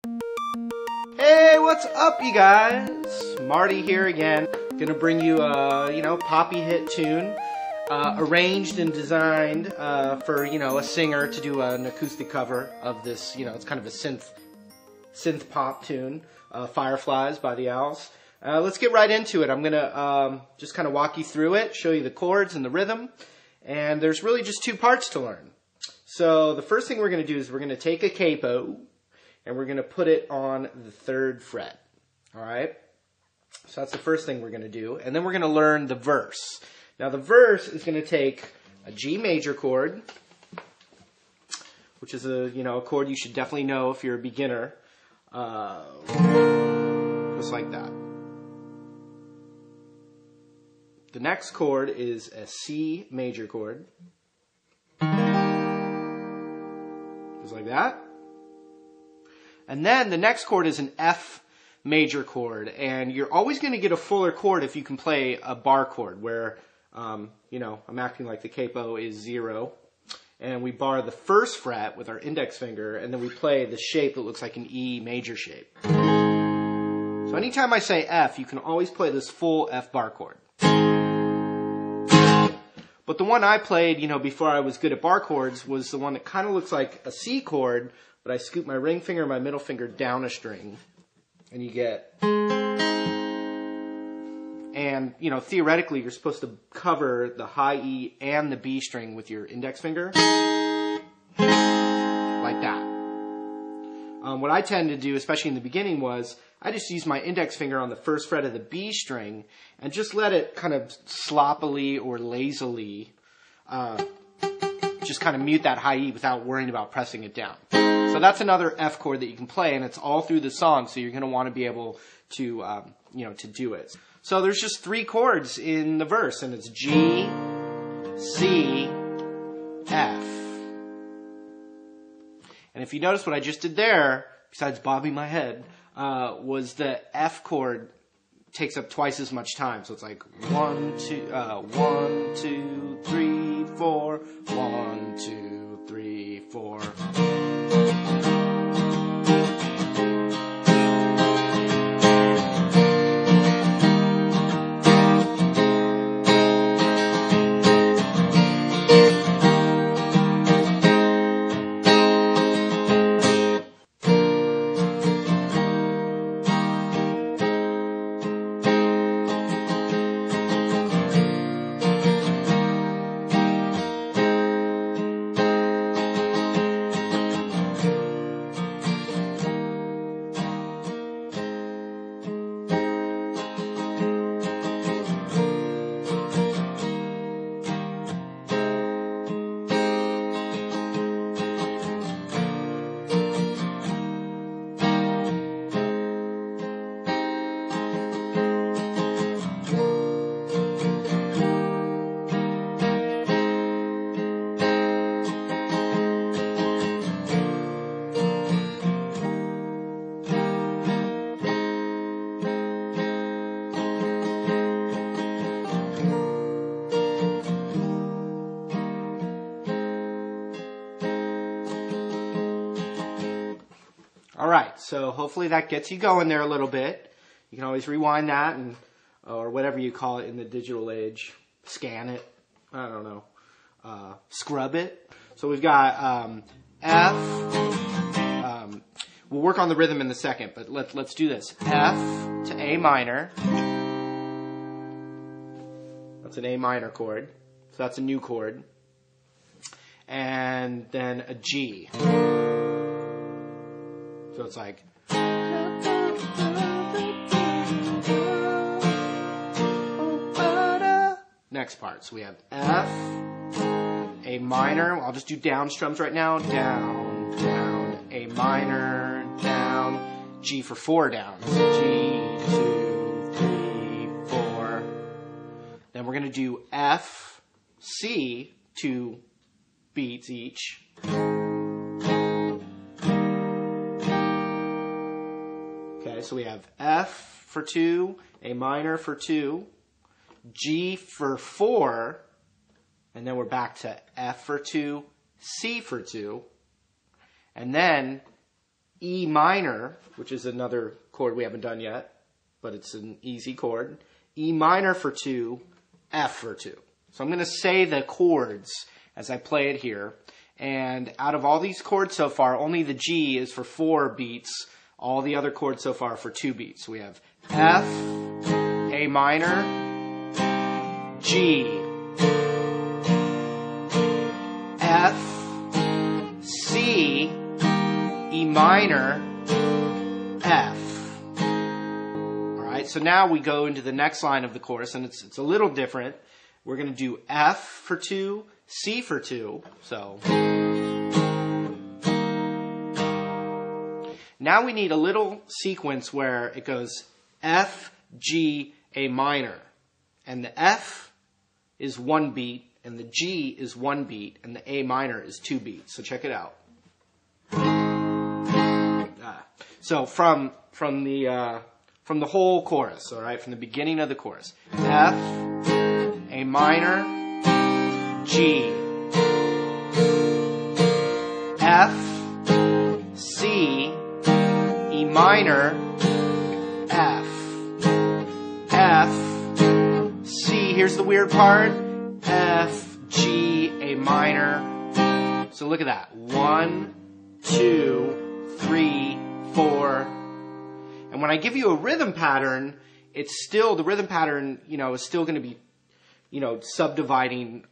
Hey, what's up, you guys? Marty here again. Gonna bring you a, poppy hit tune, arranged and designed for, a singer to do an acoustic cover of this. It's kind of a synth pop tune, Fireflies by the Owls. Let's get right into it. I'm gonna just kind of walk you through it, show you the chords and the rhythm, and there's really just two parts to learn. So the first thing we're gonna do is we're gonna take a capo, and we're going to put it on the 3rd fret. All right? So that's the first thing we're going to do. And then we're going to learn the verse. Now the verse is going to take a G major chord, which is a chord you should definitely know if you're a beginner. Just like that. The next chord is a C major chord. Just like that. And then the next chord is an F major chord, and you're always going to get a fuller chord if you can play a bar chord, where, I'm acting like the capo is 0, and we bar the 1st fret with our index finger, and then we play the shape that looks like an E major shape. So anytime I say F, you can always play this full F bar chord. But the one I played, before I was good at bar chords, was the one that kind of looks like a C chord, but I scoop my ring finger and my middle finger down a string, and you get, and, theoretically you're supposed to cover the high E and the B string with your index finger, like that. What I tend to do, especially in the beginning, was I just use my index finger on the 1st fret of the B string and just let it kind of sloppily or lazily just kind of mute that high E without worrying about pressing it down. So that's another F chord that you can play, and it's all through the song, so you're going to want to be able to, to do it. So there's just 3 chords in the verse, and it's G, C, F. And if you notice what I just did there, besides bobbing my head, was the F chord takes up twice as much time. So it's like 1, 2, 3, 4, 1, 2, 3, 4. Alright, so hopefully that gets you going there a little bit. You can always rewind that, or whatever you call it in the digital age. Scan it. I don't know. Scrub it. So we've got F. We'll work on the rhythm in a second, but let's do this. F to A minor. That's an A minor chord. So that's a new chord. And then a G. So it's like, next part. So we have F, A minor. I'll just do down strums right now. Down, down, A minor, down, G for 4 down. G, 2, 3, 4. Then we're going to do F, C, 2 beats each. Okay, so we have F for 2, A minor for 2, G for 4, and then we're back to F for 2, C for 2, and then E minor, which is another chord we haven't done yet, but it's an easy chord. E minor for 2, F for 2. So I'm going to say the chords as I play it here. And out of all these chords so far, only the G is for 4 beats. All the other chords so far are for 2 beats. So we have F, A minor, G, F, C, E minor, F. Alright, so now we go into the next line of the chorus, and it's a little different. We're going to do F for 2, C for 2. So now we need a little sequence where it goes F, G, A minor. And the F is 1 beat, and the G is 1 beat, and the A minor is 2 beats. So check it out. So from the whole chorus, all right, from the beginning of the chorus, F, A minor, G, F, C, E minor, F, F, C. Here's the weird part. F, G, A minor. So look at that. 1, 2, 3, 4. And when I give you a rhythm pattern, it's still, the rhythm pattern, is still going to be, subdividing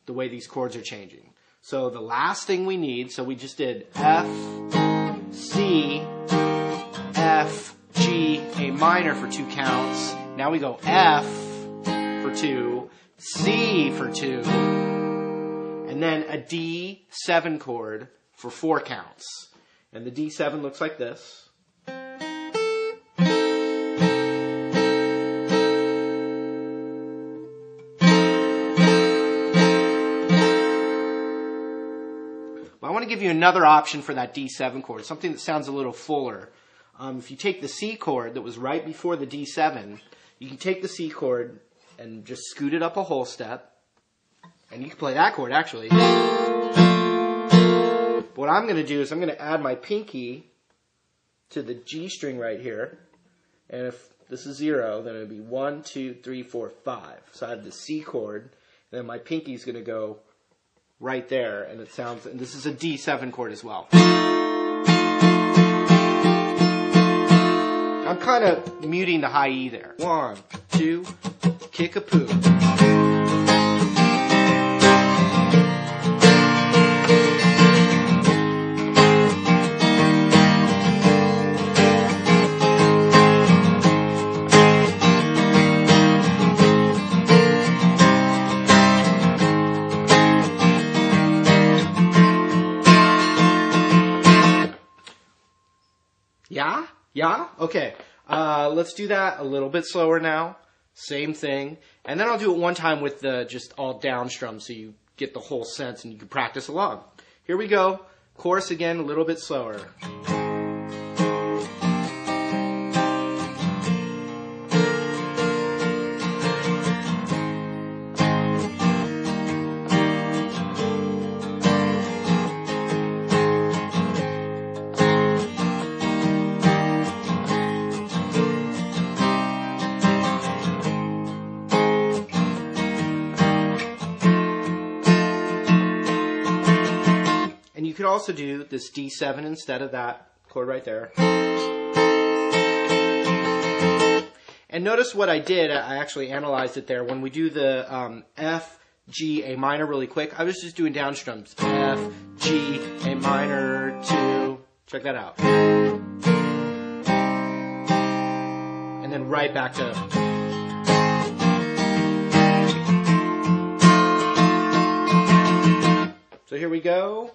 the way these chords are changing. So the last thing we need, so we just did F, C, F, G, A minor for 2 counts. Now we go F for 2, C for 2, and then a D7 chord for 4 counts. And the D7 looks like this. I want to give you another option for that D7 chord, something that sounds a little fuller. If you take the C chord that was right before the D7, you can take the C chord and just scoot it up a whole step, and you can play that chord actually. But what I'm going to do is I'm going to add my pinky to the G string right here, and if this is 0, then it would be 1, 2, 3, 4, 5. So I have the C chord, and then my pinky is going to go right there, and it sounds, and this is a D7 chord as well. I'm kind of muting the high E there. 1, 2, kick-a-poo. Yeah? Yeah? Okay. Let's do that a little bit slower now. Same thing. And then I'll do it one time with the just all down strum so you get the whole sense and you can practice along. Here we go. Chorus again, a little bit slower. You could also do this D7 instead of that chord right there. And notice what I did, I actually analyzed it there. When we do the F, G, A minor really quick, I was just doing down strums. F, G, A minor, 2. Check that out. And then right back to... So here we go.